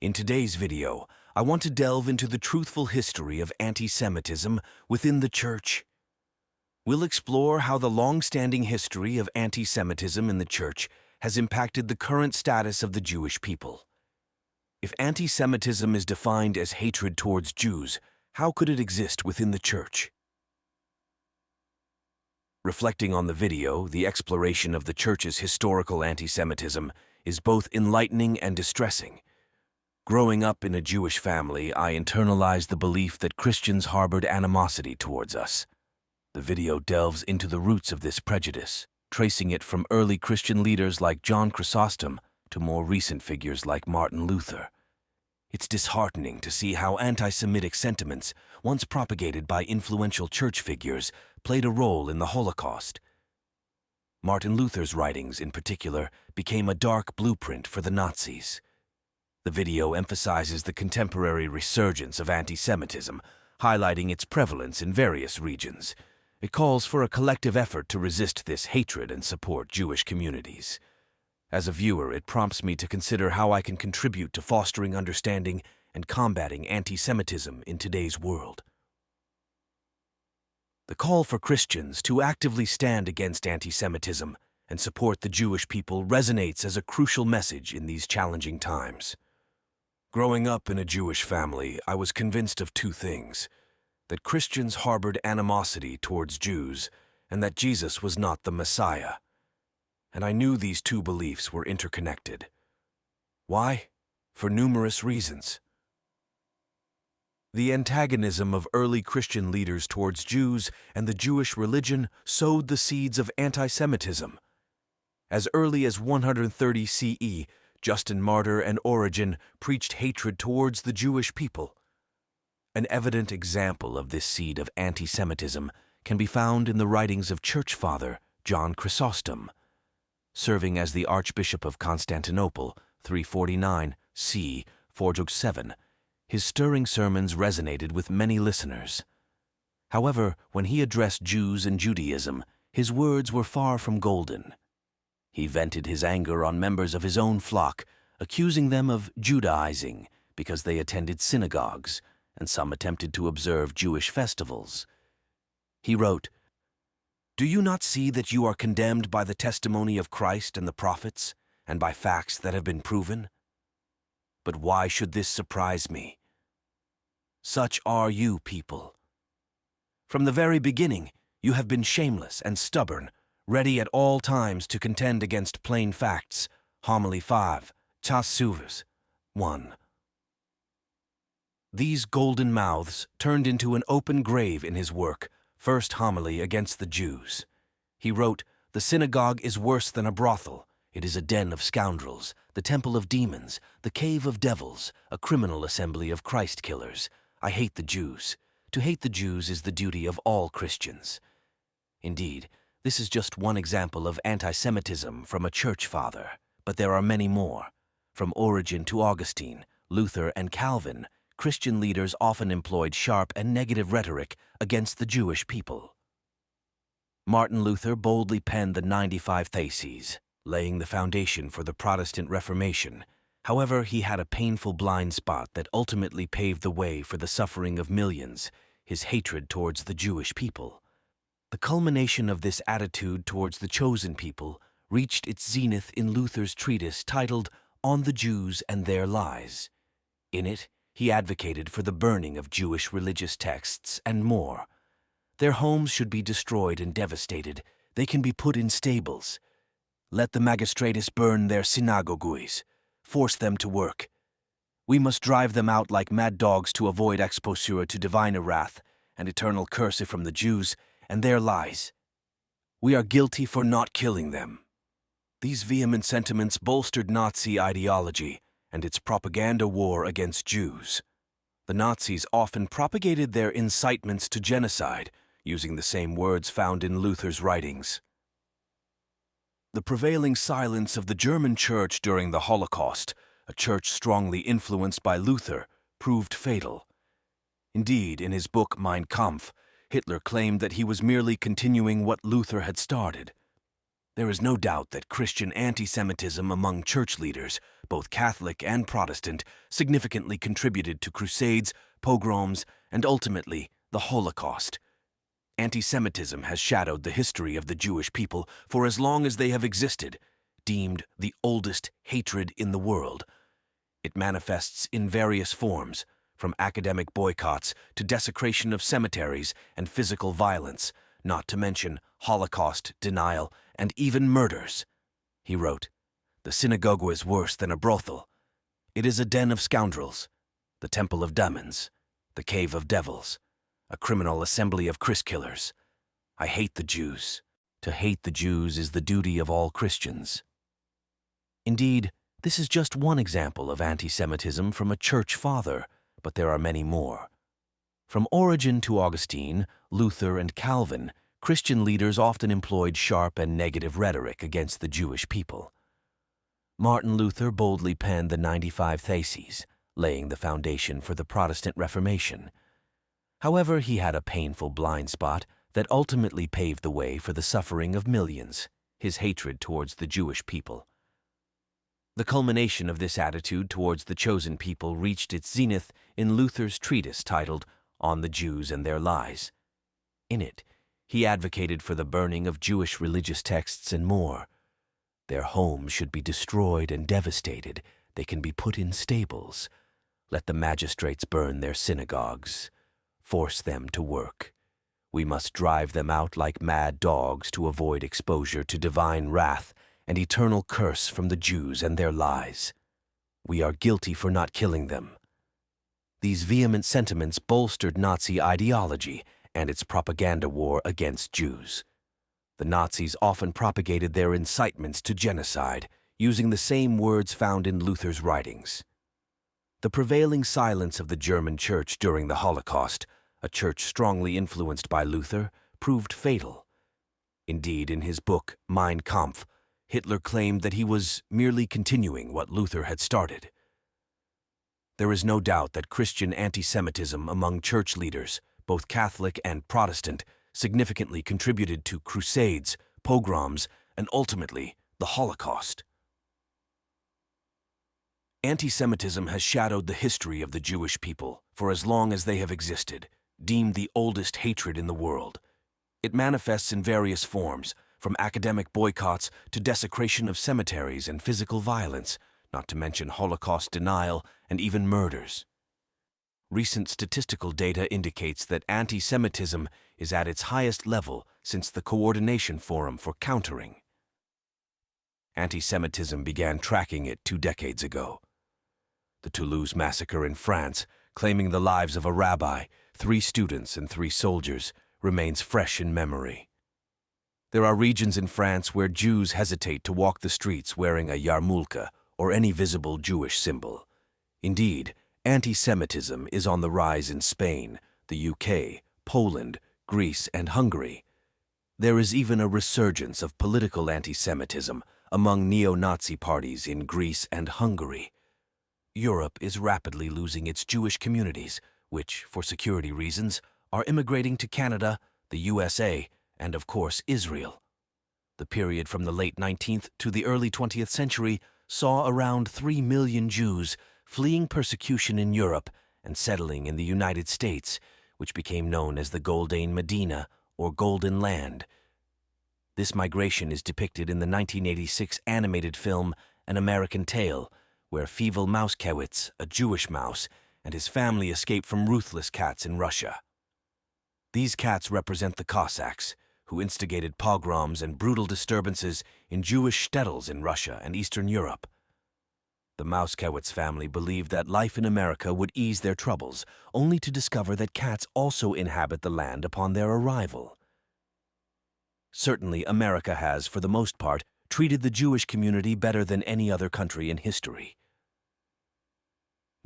In today's video, I want to delve into the truthful history of anti-Semitism within the Church. We'll explore how the long-standing history of anti-Semitism in the Church has impacted the current status of the Jewish people. If anti-Semitism is defined as hatred towards Jews, how could it exist within the Church? Reflecting on the video, the exploration of the Church's historical anti-Semitism is both enlightening and distressing. Growing up in a Jewish family, I internalized the belief that Christians harbored animosity towards us. The video delves into the roots of this prejudice, tracing it from early Christian leaders like John Chrysostom to more recent figures like Martin Luther. It's disheartening to see how anti-Semitic sentiments, once propagated by influential church figures, played a role in the Holocaust. Martin Luther's writings, in particular, became a dark blueprint for the Nazis. The video emphasizes the contemporary resurgence of anti-Semitism, highlighting its prevalence in various regions. It calls for a collective effort to resist this hatred and support Jewish communities. As a viewer, it prompts me to consider how I can contribute to fostering understanding and combating anti-Semitism in today's world. The call for Christians to actively stand against anti-Semitism and support the Jewish people resonates as a crucial message in these challenging times. Growing up in a Jewish family, I was convinced of two things: that Christians harbored animosity towards Jews and that Jesus was not the Messiah. And I knew these two beliefs were interconnected. Why? For numerous reasons. The antagonism of early Christian leaders towards Jews and the Jewish religion sowed the seeds of anti-Semitism. As early as 130 CE, Justin Martyr and Origen preached hatred towards the Jewish people. An evident example of this seed of anti-Semitism can be found in the writings of Church Father John Chrysostom. Serving as the Archbishop of Constantinople, 349 c. 407, his stirring sermons resonated with many listeners. However, when he addressed Jews and Judaism, his words were far from golden. He vented his anger on members of his own flock, accusing them of Judaizing because they attended synagogues, and some attempted to observe Jewish festivals. He wrote, "Do you not see that you are condemned by the testimony of Christ and the prophets, and by facts that have been proven? But why should this surprise me? Such are you people. From the very beginning, you have been shameless and stubborn, ready at all times to contend against plain facts." Homily 5, Chasuvus 1. These golden mouths turned into an open grave in his work, First Homily Against the Jews. He wrote, "The synagogue is worse than a brothel. It is a den of scoundrels, the temple of demons, the cave of devils, a criminal assembly of Christ-killers. I hate the Jews. To hate the Jews is the duty of all Christians." Indeed, this is just one example of anti-Semitism from a church father, but there are many more. From Origen to Augustine, Luther, and Calvin, Christian leaders often employed sharp and negative rhetoric against the Jewish people. Martin Luther boldly penned the 95 Theses, laying the foundation for the Protestant Reformation. However, he had a painful blind spot that ultimately paved the way for the suffering of millions: his hatred towards the Jewish people. The culmination of this attitude towards the chosen people reached its zenith in Luther's treatise titled On the Jews and Their Lies. In it, he advocated for the burning of Jewish religious texts and more. Their homes should be destroyed and devastated. They can be put in stables. Let the magistratus burn their synagogues. Force them to work. We must drive them out like mad dogs to avoid exposure to divine wrath and eternal curse from the Jews and their lies. We are guilty for not killing them. These vehement sentiments bolstered Nazi ideology and its propaganda war against Jews. The Nazis often propagated their incitements to genocide, using the same words found in Luther's writings. The prevailing silence of the German church during the Holocaust, a church strongly influenced by Luther, proved fatal. Indeed, in his book Mein Kampf, Hitler claimed that he was merely continuing what Luther had started. There is no doubt that Christian anti-Semitism among church leaders, both Catholic and Protestant, significantly contributed to crusades, pogroms, and ultimately the Holocaust. Anti-Semitism has shadowed the history of the Jewish people for as long as they have existed, deemed the oldest hatred in the world. It manifests in various forms, from academic boycotts to desecration of cemeteries and physical violence, not to mention Holocaust denial and even murders. He wrote, "The synagogue is worse than a brothel. It is a den of scoundrels, the temple of demons, the cave of devils, a criminal assembly of Christ-killers. I hate the Jews. To hate the Jews is the duty of all Christians." Indeed, this is just one example of anti-Semitism from a church father, but there are many more. From Origen to Augustine, Luther, and Calvin, Christian leaders often employed sharp and negative rhetoric against the Jewish people. Martin Luther boldly penned the 95 Theses, laying the foundation for the Protestant Reformation. However, he had a painful blind spot that ultimately paved the way for the suffering of millions, his hatred towards the Jewish people. The culmination of this attitude towards the chosen people reached its zenith in Luther's treatise titled On the Jews and Their Lies. In it, he advocated for the burning of Jewish religious texts and more. Their homes should be destroyed and devastated. They can be put in stables. Let the magistrates burn their synagogues. Force them to work. We must drive them out like mad dogs to avoid exposure to divine wrath and eternal curse from the Jews and their lies. We are guilty for not killing them. These vehement sentiments bolstered Nazi ideology and its propaganda war against Jews. The Nazis often propagated their incitements to genocide, using the same words found in Luther's writings. The prevailing silence of the German church during the Holocaust, a church strongly influenced by Luther, proved fatal. Indeed, in his book, Mein Kampf, Hitler claimed that he was merely continuing what Luther had started. There is no doubt that Christian anti-Semitism among church leaders, both Catholic and Protestant, significantly contributed to crusades, pogroms, and ultimately the Holocaust. Anti-Semitism has shadowed the history of the Jewish people for as long as they have existed, deemed the oldest hatred in the world. It manifests in various forms, from academic boycotts to desecration of cemeteries and physical violence, not to mention Holocaust denial and even murders. Recent statistical data indicates that anti-Semitism is at its highest level since the Coordination Forum for Countering. Anti-Semitism began tracking it 2 decades ago. The Toulouse massacre in France, claiming the lives of a rabbi, 3 students, and 3 soldiers, remains fresh in memory. There are regions in France where Jews hesitate to walk the streets wearing a yarmulke or any visible Jewish symbol. Indeed, anti-Semitism is on the rise in Spain, the UK, Poland, Greece, and Hungary. There is even a resurgence of political anti-Semitism among neo-Nazi parties in Greece and Hungary. Europe is rapidly losing its Jewish communities, which, for security reasons, are immigrating to Canada, the USA, and of course Israel. The period from the late 19th to the early 20th century saw around 3 million Jews fleeing persecution in Europe and settling in the United States, which became known as the Golden Medina or Golden Land. This migration is depicted in the 1986 animated film An American Tale, where Fievel Mauskewitz, a Jewish mouse, and his family escape from ruthless cats in Russia. These cats represent the Cossacks, who instigated pogroms and brutal disturbances in Jewish shtetls in Russia and Eastern Europe. The Mauskewitz family believed that life in America would ease their troubles, only to discover that cats also inhabit the land upon their arrival. Certainly, America has, for the most part, treated the Jewish community better than any other country in history.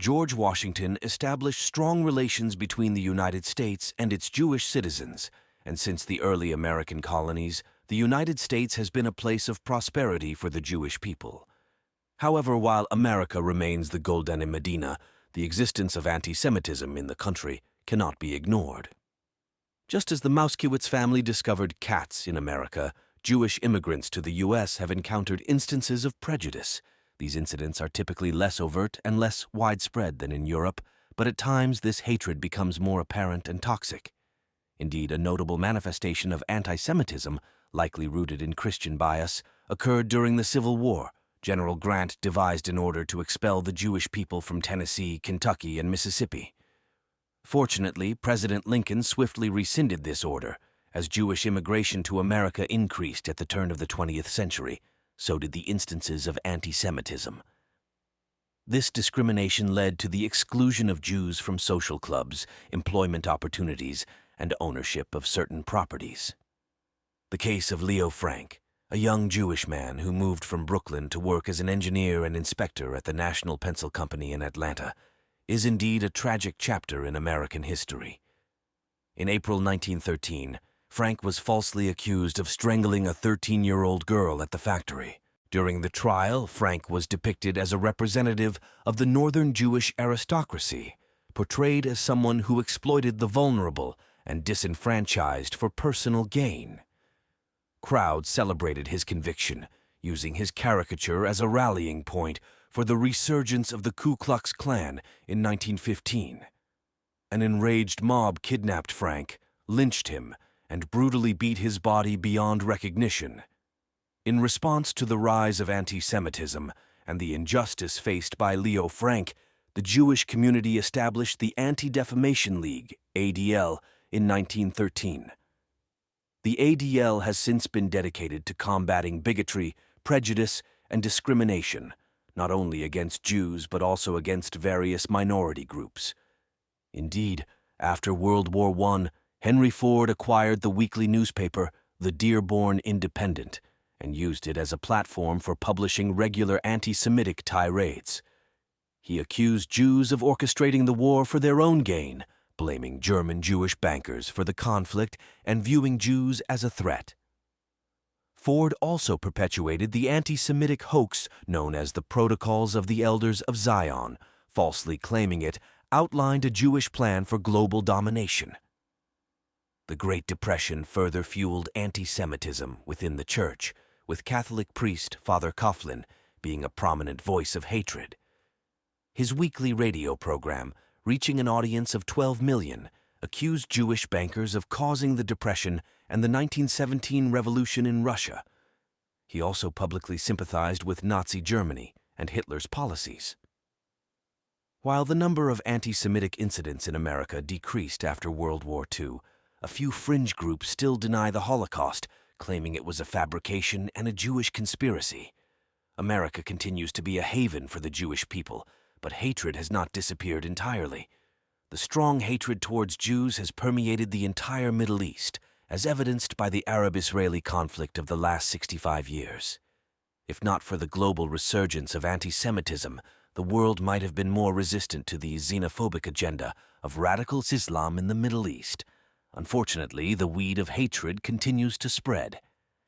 George Washington established strong relations between the United States and its Jewish citizens, and since the early American colonies, the United States has been a place of prosperity for the Jewish people. However, while America remains the Golden Medina, the existence of anti-Semitism in the country cannot be ignored. Just as the Mauskewitz family discovered cats in America, Jewish immigrants to the U.S. have encountered instances of prejudice. These incidents are typically less overt and less widespread than in Europe, but at times this hatred becomes more apparent and toxic. Indeed, a notable manifestation of anti-Semitism, likely rooted in Christian bias, occurred during the Civil War. General Grant devised an order to expel the Jewish people from Tennessee, Kentucky, and Mississippi. Fortunately, President Lincoln swiftly rescinded this order. As Jewish immigration to America increased at the turn of the 20th century, so did the instances of anti-Semitism. This discrimination led to the exclusion of Jews from social clubs, employment opportunities, and ownership of certain properties. The case of Leo Frank, a young Jewish man who moved from Brooklyn to work as an engineer and inspector at the National Pencil Company in Atlanta, is indeed a tragic chapter in American history. In April 1913, Frank was falsely accused of strangling a 13-year-old girl at the factory. During the trial, Frank was depicted as a representative of the Northern Jewish aristocracy, portrayed as someone who exploited the vulnerable and disenfranchised for personal gain. Crowds celebrated his conviction, using his caricature as a rallying point for the resurgence of the Ku Klux Klan in 1915. An enraged mob kidnapped Frank, lynched him, and brutally beat his body beyond recognition. In response to the rise of anti-Semitism and the injustice faced by Leo Frank, the Jewish community established the Anti-Defamation League, ADL, in 1913. The ADL has since been dedicated to combating bigotry, prejudice, and discrimination, not only against Jews but also against various minority groups. Indeed, after World War I, Henry Ford acquired the weekly newspaper, The Dearborn Independent, and used it as a platform for publishing regular anti-Semitic tirades. He accused Jews of orchestrating the war for their own gain, blaming German Jewish bankers for the conflict and viewing Jews as a threat. Ford also perpetuated the anti-Semitic hoax known as the Protocols of the Elders of Zion, falsely claiming it outlined a Jewish plan for global domination. The Great Depression further fueled anti-Semitism within the Church, with Catholic priest Father Coughlin being a prominent voice of hatred. His weekly radio program, reaching an audience of 12 million, accused Jewish bankers of causing the Depression and the 1917 revolution in Russia. He also publicly sympathized with Nazi Germany and Hitler's policies. While the number of anti-Semitic incidents in America decreased after World War II, a few fringe groups still deny the Holocaust, claiming it was a fabrication and a Jewish conspiracy. America continues to be a haven for the Jewish people, but hatred has not disappeared entirely. The strong hatred towards Jews has permeated the entire Middle East, as evidenced by the Arab-Israeli conflict of the last 65 years. If not for the global resurgence of anti-Semitism, the world might have been more resistant to the xenophobic agenda of radical Islam in the Middle East. Unfortunately, the weed of hatred continues to spread.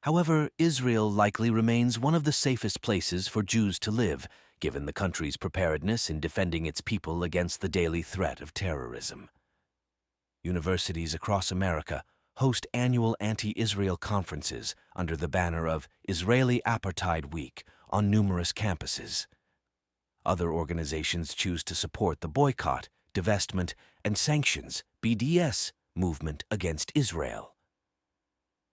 However, Israel likely remains one of the safest places for Jews to live, given the country's preparedness in defending its people against the daily threat of terrorism. Universities across America host annual anti-Israel conferences under the banner of Israeli Apartheid Week on numerous campuses. Other organizations choose to support the boycott, divestment, and sanctions (BDS) movement against Israel.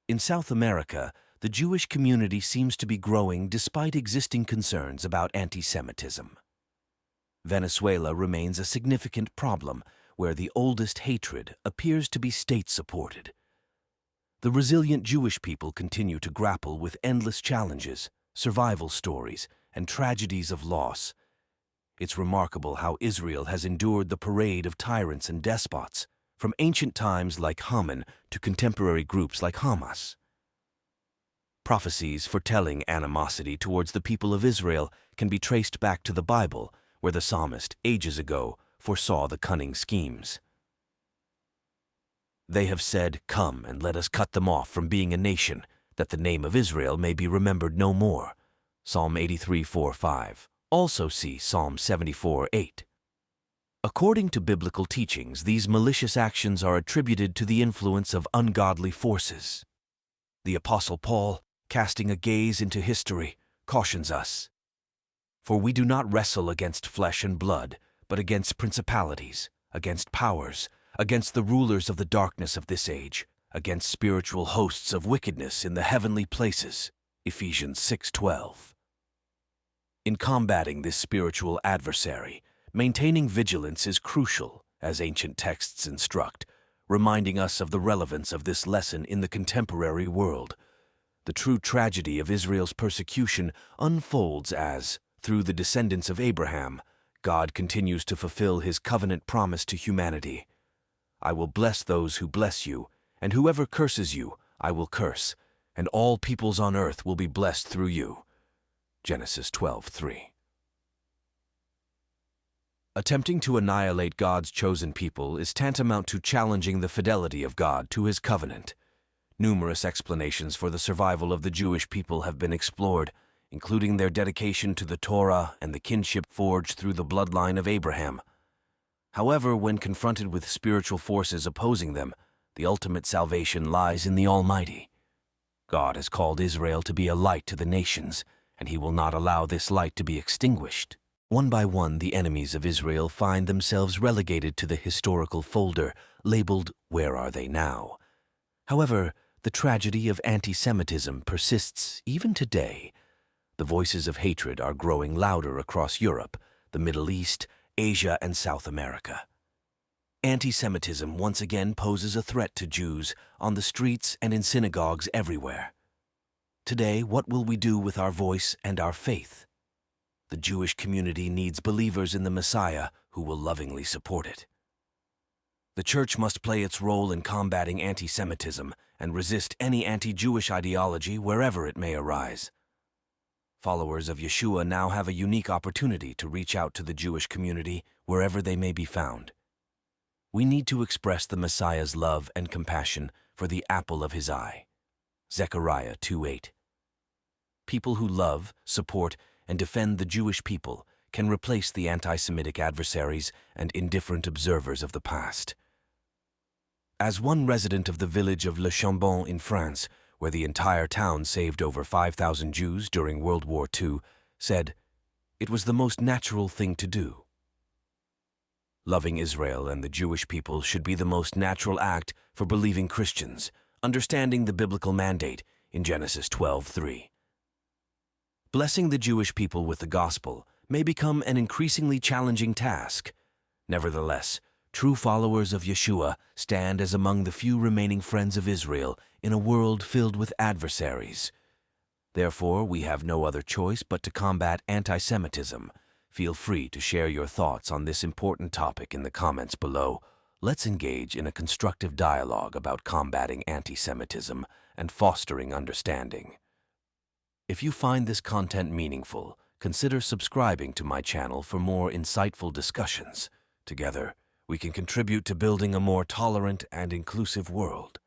In South America, the Jewish community seems to be growing despite existing concerns about anti-Semitism. Venezuela remains a significant problem where the oldest hatred appears to be state-supported. The resilient Jewish people continue to grapple with endless challenges, survival stories, and tragedies of loss. It's remarkable how Israel has endured the parade of tyrants and despots, from ancient times like Haman to contemporary groups like Hamas. Prophecies foretelling animosity towards the people of Israel can be traced back to the Bible, where the psalmist, ages ago, foresaw the cunning schemes. They have said, "Come and let us cut them off from being a nation, that the name of Israel may be remembered no more." Psalm 83:4-5. Also see Psalm 74:8. According to biblical teachings, these malicious actions are attributed to the influence of ungodly forces. The Apostle Paul, casting a gaze into history, cautions us. For we do not wrestle against flesh and blood, but against principalities, against powers, against the rulers of the darkness of this age, against spiritual hosts of wickedness in the heavenly places. Ephesians 6:12. In combating this spiritual adversary, maintaining vigilance is crucial, as ancient texts instruct, reminding us of the relevance of this lesson in the contemporary world. The true tragedy of Israel's persecution unfolds as, through the descendants of Abraham, God continues to fulfill his covenant promise to humanity. I will bless those who bless you, and whoever curses you, I will curse, and all peoples on earth will be blessed through you. Genesis 12:3. Attempting to annihilate God's chosen people is tantamount to challenging the fidelity of God to his covenant. Numerous explanations for the survival of the Jewish people have been explored, including their dedication to the Torah and the kinship forged through the bloodline of Abraham. However, when confronted with spiritual forces opposing them, the ultimate salvation lies in the Almighty. God has called Israel to be a light to the nations, and he will not allow this light to be extinguished. One by one, the enemies of Israel find themselves relegated to the historical folder labeled "Where are they now?" However, the tragedy of anti-Semitism persists even today. The voices of hatred are growing louder across Europe, the Middle East, Asia, and South America. Anti-Semitism once again poses a threat to Jews on the streets and in synagogues everywhere. Today, what will we do with our voice and our faith? The Jewish community needs believers in the Messiah who will lovingly support it. The Church must play its role in combating anti-Semitism and resist any anti-Jewish ideology wherever it may arise. Followers of Yeshua now have a unique opportunity to reach out to the Jewish community wherever they may be found. We need to express the Messiah's love and compassion for the apple of his eye. Zechariah 2:8. People who love, support, and defend the Jewish people can replace the anti-Semitic adversaries and indifferent observers of the past. As one resident of the village of Le Chambon in France, where the entire town saved over 5,000 Jews during World War II, said, "It was the most natural thing to do." Loving Israel and the Jewish people should be the most natural act for believing Christians, understanding the biblical mandate in Genesis 12:3. Blessing the Jewish people with the gospel may become an increasingly challenging task. Nevertheless, true followers of Yeshua stand as among the few remaining friends of Israel in a world filled with adversaries. Therefore, we have no other choice but to combat anti-Semitism. Feel free to share your thoughts on this important topic in the comments below. Let's engage in a constructive dialogue about combating anti-Semitism and fostering understanding. If you find this content meaningful, consider subscribing to my channel for more insightful discussions. Together, we can contribute to building a more tolerant and inclusive world.